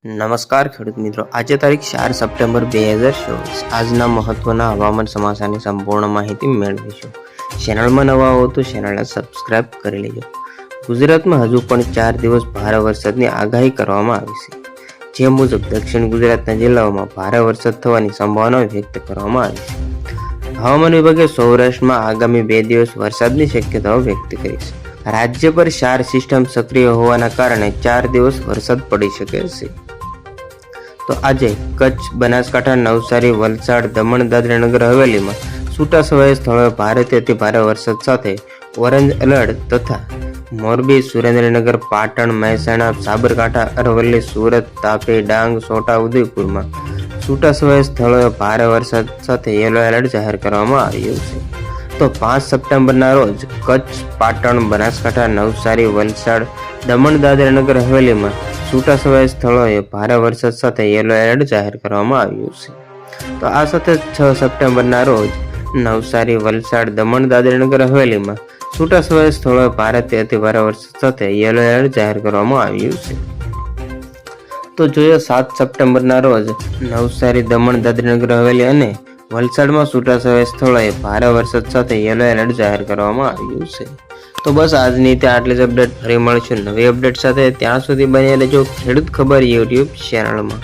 નમસ્કાર ખેડૂત મિત્રો, આજે તારીખ 4 સપ્ટેમ્બર 2024 આજના મહત્વના હવામાન સમાચારની સંપૂર્ણ માહિતી મેળવીશું. ચેનલમાં નવા હો તો ચેનલને સબસ્ક્રાઇબ કરી લેજો. ગુજરાતમાં હજુ પણ 4 દિવસ ભારે વરસાદની આગાહી કરવામાં આવી છે. જે મુજબ દક્ષિણ ગુજરાતના જિલ્લાઓમાં ભારે વરસાદ થવાની સંભાવના વ્યક્ત કરવામાં આવી છે. હવામાન વિભાગે સૌરાષ્ટ્રમાં આગામી 2 દિવસ વરસાદની શક્યતાઓ વ્યક્ત કરી છે. રાજ્ય પર 4 સિસ્ટમ સક્રિય હોવાના કારણે 4 દિવસ વરસાદ પડી શકે છે. તો આજે કચ્છ, બનાસકાંઠા, નવસારી, વલસાડ, દમણ, દાદરા નગર હવેલીમાં છૂટાછવાયા સ્થળોએ ભારેથી અતિ ભારે વરસાદ સાથે ઓરેન્જ એલર્ટ તથા મોરબી, સુરેન્દ્રનગર, પાટણ, મહેસાણા, સાબરકાંઠા, અરવલ્લી, સુરત, તાપી, ડાંગ, છોટા ઉદેપુરમાં છૂટાછવાયા સ્થળોએ ભારે વરસાદ સાથે યલો એલર્ટ જાહેર કરવામાં આવ્યું છે. તો 5 સપ્ટેમ્બરના રોજ કચ્છ, પાટણ, બનાસકાંઠા, નવસારી, વલસાડ, દમણ, દાદરા નગર હવેલીમાં છૂટાછવાયા સ્થળોએ ભારે વરસાદ સાથે યલો એલર્ટ જાહેર કરવામાં આવ્યું છે. તો આ સાથે 6 સપ્ટેમ્બરના રોજ નવસારી, વલસાડ, દમણ, દાદરા નગર હવેલીમાં છૂટાછવાયા સ્થળોએ ભારેથી અતિ ભારે વરસાદ સાથે યલો એલર્ટ જાહેર કરવામાં આવ્યું છે. તો જોઈએ 7 સપ્ટેમ્બરના રોજ નવસારી, દમણ, દાદરા નગર હવેલી અને વલસાડમાં છૂટાછવાયા સ્થળોએ ભારે વરસાદ સાથે યલો એલર્ટ જાહેર કરવામાં આવ્યું છે. તો બસ આજની ત્યાં આટલી જ અપડેટ. ફરી મળીશું નવી અપડેટ સાથે. ત્યાં સુધી બની રહેજો ખેડૂત ખબર યુટ્યુબ ચેનલમાં.